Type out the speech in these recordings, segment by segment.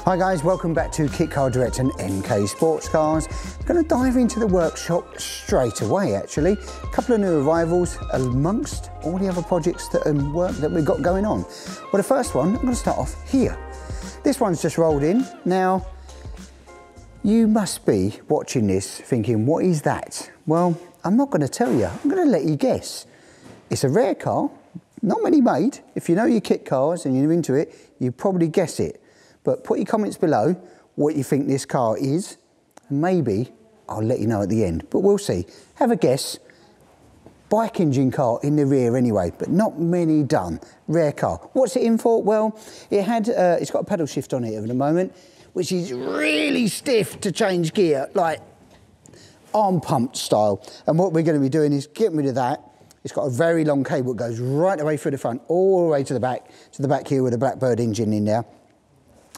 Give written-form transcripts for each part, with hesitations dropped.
Hi guys, welcome back to Kit Car Direct and MK Sportscars. I'm going to dive into the workshop straight away actually. A couple of new arrivals amongst all the other projects that work that we've got going on. Well, the first one, I'm going to start off here. This one's just rolled in. Now, you must be watching this thinking, what is that? Well, I'm not going to tell you, I'm going to let you guess. It's a rare car, not many made. If you know your kit cars and you're into it, you probably guess it. But put your comments below what you think this car is, and maybe I'll let you know at the end, but we'll see. Have a guess. Bike engine car in the rear anyway, but not many done. Rare car. What's it in for? Well, it's got a pedal shift on it at the moment, which is really stiff to change gear, like arm pump style. And what we're going to be doing is getting rid of that. It's got a very long cable. It goes right the way through the front, all the way to the back here with a Blackbird engine in there.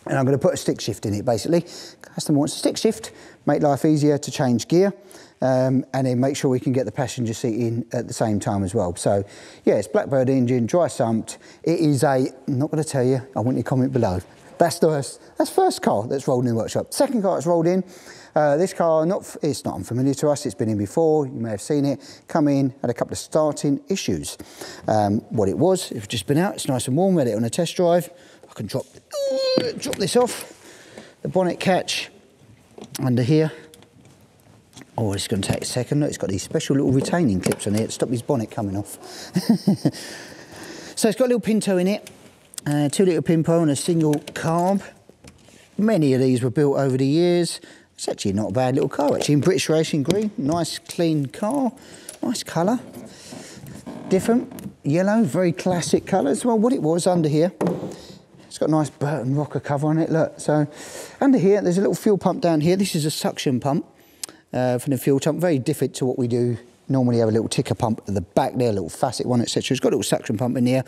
And I'm going to put a stick shift in it, basically. Customer wants a stick shift, make life easier to change gear, and then make sure we can get the passenger seat in at the same time as well. So, yeah, it's Blackbird engine, dry sumped. It is I'm not going to tell you, I want your comment below. That's first car that's rolled in the workshop. Second car that's rolled in. This car, it's not unfamiliar to us, it's been in before, you may have seen it, come in, had a couple of starting issues. What it was, it's just been out, it's nice and warm, had it on a test drive. I can drop this off, the bonnet catch under here. Oh, it's going to take a second. Look, it's got these special little retaining clips on here to stop his bonnet coming off. So it's got a little pinto in it, 2 litre pinto and a single carb. Many of these were built over the years. It's actually not a bad little car, actually, in British racing green. Nice, clean car, nice colour. Different, yellow, very classic colours. Well, what it was under here, it's got a nice Burton rocker cover on it, look. So under here, there's a little fuel pump down here. This is a suction pump from the fuel tank, very different to what we do. Normally have a little ticker pump at the back there, a little facet one, etc. It's got a little suction pump in here.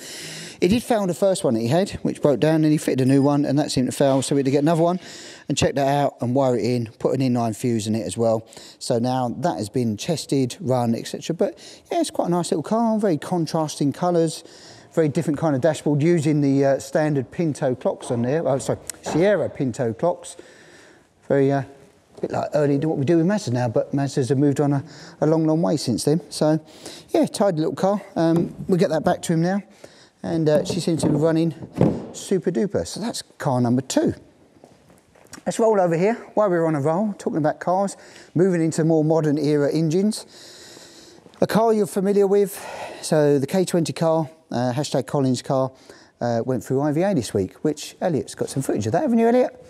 It did fail the first one that he had, which broke down, and he fitted a new one, and that seemed to fail, so we had to get another one and check that out and wire it in, put an inline fuse in it as well. So now that has been tested, run, etc. But yeah, it's quite a nice little car, very contrasting colours. Very different kind of dashboard, using the standard Pinto clocks on there. Oh, sorry, Sierra Pinto clocks. Very, bit like early what we do with Mazda now, but Mazdas have moved on a long, long way since then. So, yeah, tidy little car. We'll get that back to him now. And she seems to be running super duper. So that's car number 2. Let's roll over here while we're on a roll, talking about cars, moving into more modern era engines. A car you're familiar with, so the K20 car, hashtag Collins car, went through IVA this week, which Elliot's got some footage of that, haven't you, Elliot?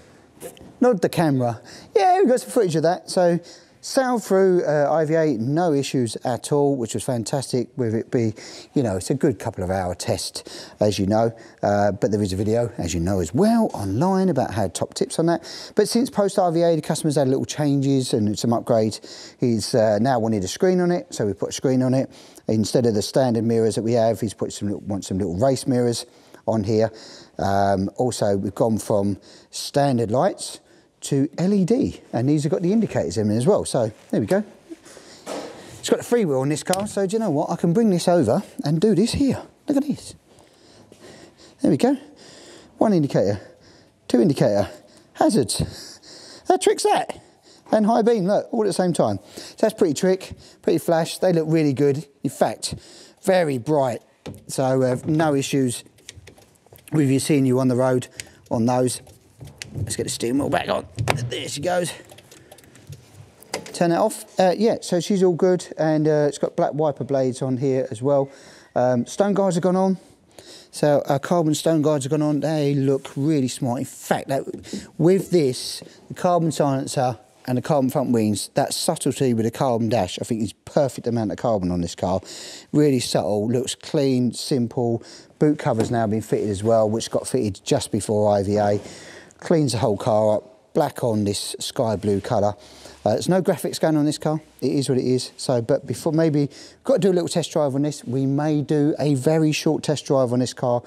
Nod the camera. Yeah, we've got some footage of that. So sailed through IVA, no issues at all, which was fantastic. With it be, you know, it's a good couple of hour test, as you know. But there is a video, as you know, as well, online about how top tips on that. But since post IVA, the customer's had little changes and some upgrades. He's now wanted a screen on it, so we put a screen on it. Instead of the standard mirrors that we have, he's put some little race mirrors on here. Also, we've gone from standard lights to LED, and these have got the indicators in them as well. So there we go. It's got a freewheel on this car, so do you know what? I can bring this over and do this here. Look at this. There we go. 1 indicator, 2 indicator, hazards. How trick's that? And high beam, look, all at the same time. So that's pretty trick, pretty flash. They look really good. In fact, very bright. So no issues with you seeing you on the road on those. Let's get the steering wheel back on. There she goes. Turn it off. Yeah, so she's all good, and it's got black wiper blades on here as well. Stone guards have gone on. So our carbon stone guards have gone on. They look really smart. In fact, with this, the carbon silencer and the carbon front wings, that subtlety with the carbon dash, I think is perfect amount of carbon on this car. Really subtle, looks clean, simple. Boot cover's now been fitted as well, which got fitted just before IVA. Cleans the whole car up, black on this sky blue colour. There's no graphics going on this car, it is what it is. So, but before, maybe, got to do a little test drive on this. We may do a very short test drive on this car.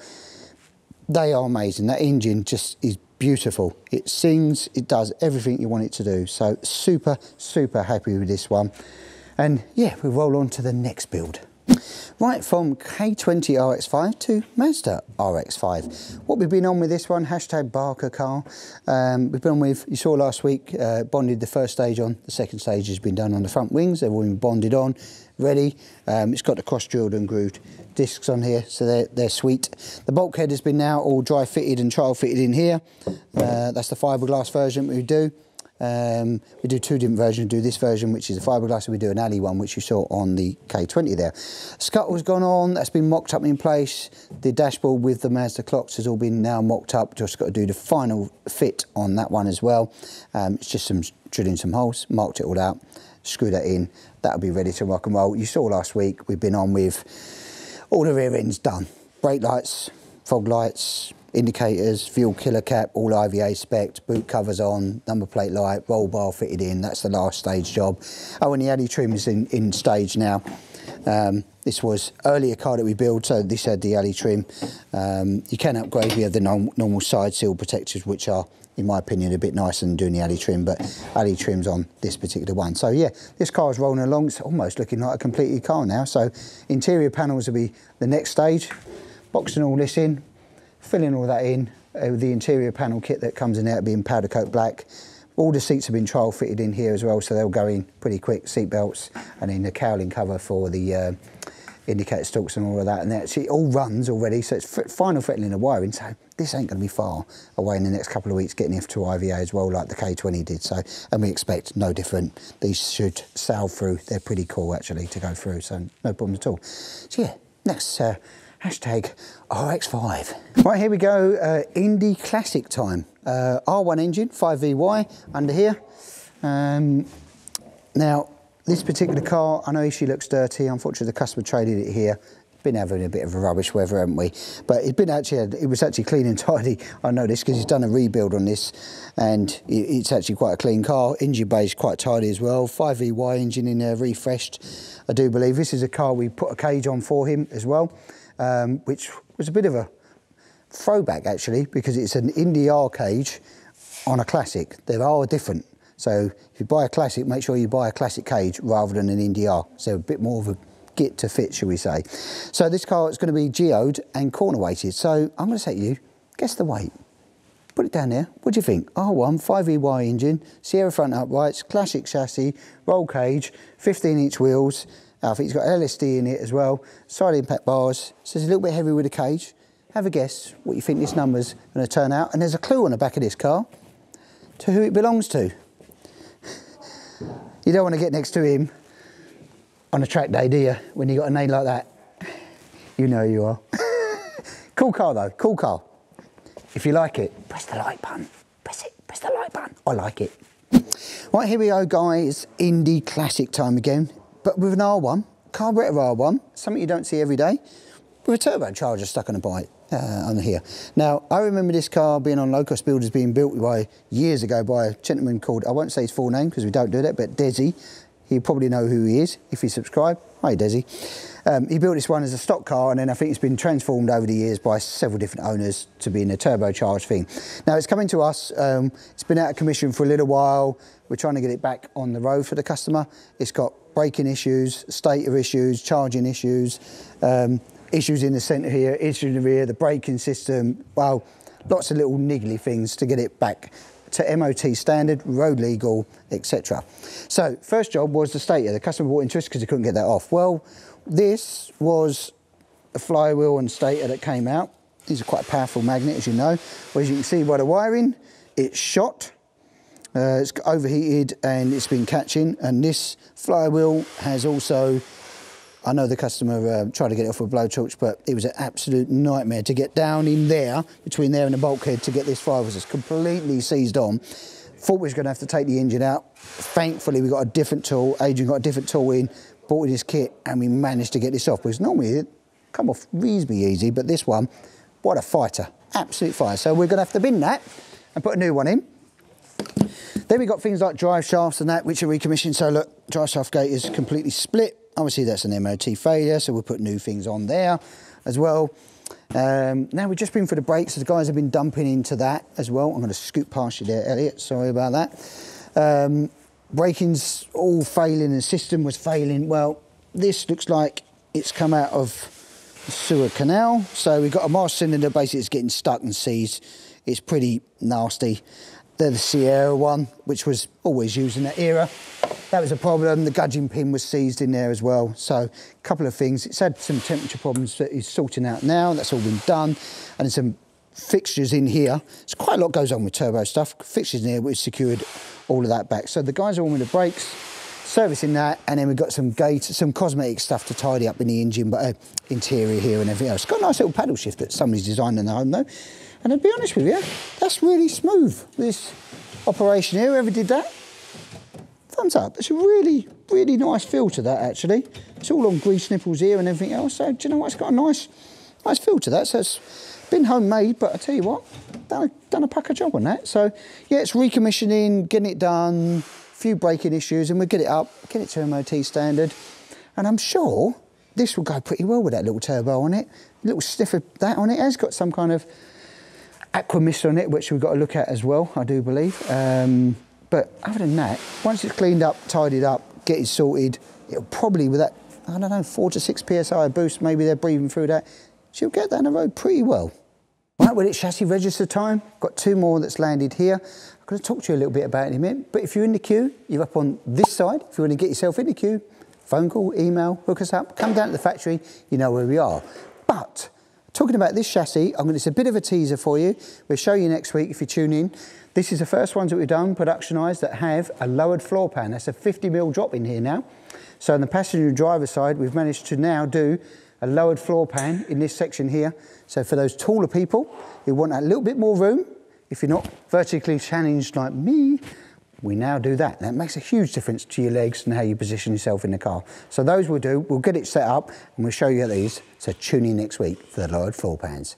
They are amazing, that engine just is beautiful. It sings, it does everything you want it to do. So super, super happy with this one. And yeah, we'll roll on to the next build. Right, from K20 RX5 to Mazda RX5. What we've been on with this one, hashtag Barker car. We've been on with, you saw last week, bonded the first stage on, the second stage has been done on the front wings, they've all been bonded on, ready. It's got the cross-drilled and grooved discs on here, so they're sweet. The bulkhead has been now all dry fitted and trial fitted in here. That's the fiberglass version we do. We do two different versions. We do this version, which is a fiberglass, and we do an alley one, which you saw on the K20 there. Scuttle's gone on, that's been mocked up in place. The dashboard with the Mazda clocks has all been now mocked up. Just got to do the final fit on that one as well. It's just some drilling some holes, marked it all out, screw that in. That'll be ready to rock and roll. You saw last week, we've been on with all the rear ends done. Brake lights, fog lights, indicators, fuel killer cap, all IVA spec'd, boot covers on, number plate light, roll bar fitted in. That's the last stage job. Oh, and the alley trim is in stage now. This was earlier car that we built, so this had the alley trim. You can upgrade. We have the normal side seal protectors, which are, in my opinion, a bit nicer than doing the alley trim, but alley trim's on this particular one. So yeah, this car's rolling along. It's almost looking like a completed car now. So interior panels will be the next stage. Boxing all this in, filling all that in, the interior panel kit that comes in there being powder coat black. All the seats have been trial fitted in here as well, so they'll go in pretty quick, seat belts, and then the cowling cover for the indicator stalks and all of that. And it all runs already, so it's final fettling and wiring, so this ain't going to be far away in the next couple of weeks getting it to IVA as well, like the K20 did. So, and we expect no different. These should sail through. They're pretty cool actually to go through, so no problem at all. So yeah, next hashtag RX5. Right, here we go, Indy Classic time. R1 engine, 5VY under here. Now, this particular car, I know she looks dirty. Unfortunately, the customer traded it here. Been having a bit of a rubbish weather, haven't we? But it was actually clean and tidy. I know this because he's done a rebuild on this, and it's actually quite a clean car. Engine bay is quite tidy as well. 5VY engine in there, refreshed, I do believe. This is a car we put a cage on for him as well. Which was a bit of a throwback actually, because it's an Indy R cage on a classic. They are different. So if you buy a classic, make sure you buy a classic cage rather than an Indy R. So a bit more of a get to fit, shall we say. So this car is going to be geoed and corner weighted. So I'm going to say to you, guess the weight. Put it down there. What do you think? R1, 5VY engine, Sierra front uprights, classic chassis, roll cage, 15-inch wheels. I think it's got LSD in it as well, side impact bars, so it's a little bit heavy with the cage. Have a guess what you think this number's going to turn out, and there's a clue on the back of this car to who it belongs to. You don't want to get next to him on a track day, do you, when you got a name like that? You know you are. Cool car though, cool car. If you like it, press the like button, press the like button. I like it. Right, here we go guys, Indy Classic time again. But with an R1, carburettor R1, something you don't see every day, with a turbocharger stuck on the bike on here. Now, I remember this car being on Low Cost Builders, being built years ago by a gentleman called, I won't say his full name because we don't do that, but Desi. You probably know who he is if you subscribe. Hi, Desi. He built this one as a stock car, and then I think it's been transformed over the years by several different owners to being a turbocharged thing. Now, it's coming to us. It's been out of commission for a little while. We're trying to get it back on the road for the customer. It's got braking issues, stator issues, charging issues, issues in the centre here, issues in the rear, the braking system. Well, lots of little niggly things to get it back to MOT standard, road legal, etc. So first job was the stator. The customer bought into us because he couldn't get that off. Well, this was a flywheel and stator that came out. These are quite a powerful magnet, as you know. Well, as you can see by the wiring, it's shot. It's overheated and it's been catching, and this flywheel has also, I know the customer tried to get it off with a blowtorch, but it was an absolute nightmare to get down in there, between there and the bulkhead, to get this flywheel. It's completely seized on. Thought we was going to have to take the engine out. Thankfully, we got a different tool. Adrian got a different tool in, bought this kit, and we managed to get this off. Because normally it come off reasonably easy, but this one, what a fighter, absolute fighter. So we're going to have to bin that and put a new one in. Then we got things like drive shafts and that, which are recommissioned. So look, drive shaft gate is completely split. Obviously that's an MOT failure, so we'll put new things on there as well. Now we've just been for the brakes, so the guys have been dumping into that as well. I'm going to scoot past you there, Elliot, sorry about that. Braking's all failing, and the system was failing. Well, this looks like it's come out of the sewer canal. So we've got a master cylinder, basically it's getting stuck and seized. It's pretty nasty. They're the Sierra one, which was always used in that era. That was a problem. The gudging pin was seized in there as well. So a couple of things. It's had some temperature problems that he's sorting out now. That's all been done. And there's some fixtures in here. There's quite a lot goes on with turbo stuff. Fixtures in here which secured all of that back. So the guys are on with the brakes, servicing that, and then we've got some cosmetic stuff to tidy up in the engine, but interior here and everything else. It's got a nice little paddle shift that somebody's designed in their home though. And to be honest with you, that's really smooth, this operation here. Whoever did that, thumbs up. It's a really, really nice feel to that, actually. It's all on grease nipples here and everything else. So, do you know what? It's got a nice feel to that. So, it's been homemade, but I tell you what, done a pucker job on that. So, yeah, it's recommissioning, getting it done, a few braking issues, and we'll get it up, get it to MOT standard. And I'm sure this will go pretty well with that little turbo on it. A little sniff of that on it. It has got some kind of aqua mist on it, which we've got to look at as well, I do believe. But other than that, once it's cleaned up, tidied up, get it sorted, it'll probably, with that, I don't know, 4 to 6 PSI boost, maybe they're breathing through that, she'll get down the road pretty well. Right, well, it's chassis register time. Got 2 more that's landed here. I'm going to talk to you a little bit about it in a minute. But if you're in the queue, you're up on this side. If you want to get yourself in the queue, phone call, email, hook us up, come down to the factory, you know where we are. But talking about this chassis, it's a bit of a teaser for you. We'll show you next week if you tune in. This is the first ones that we've done, productionised, that have a lowered floor pan. That's a 50mm drop in here now. So on the passenger and driver side, we've managed to now do a lowered floor pan in this section here. So for those taller people who want a little bit more room, if you're not vertically challenged like me, we now do that. That makes a huge difference to your legs and how you position yourself in the car. So those we'll do, we'll get it set up and we'll show you these. So tune in next week for the lowered floor pans.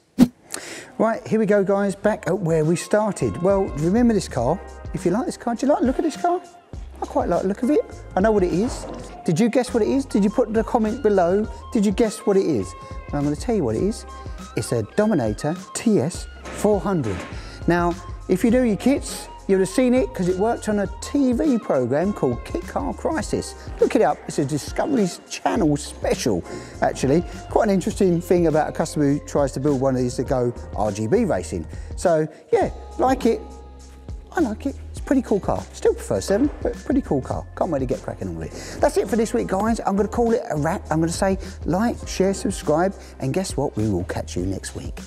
Right, here we go guys, back at where we started. Well, remember this car? If you like this car, do you like the look of this car? I quite like the look of it. I know what it is. Did you guess what it is? Did you put the comment below? Did you guess what it is? Well, I'm going to tell you what it is. It's a Dominator TS 400. Now, if you do your kits, you'll have seen it because it worked on a TV programme called Kit Car Crisis. Look it up, it's a Discovery Channel special, actually. Quite an interesting thing about a customer who tries to build one of these to go RGB racing. So, yeah, like it. I like it. It's a pretty cool car. Still prefer 7, but pretty cool car. Can't wait to get cracking on with it. That's it for this week, guys. I'm going to call it a wrap. I'm going to say like, share, subscribe, and guess what? We will catch you next week.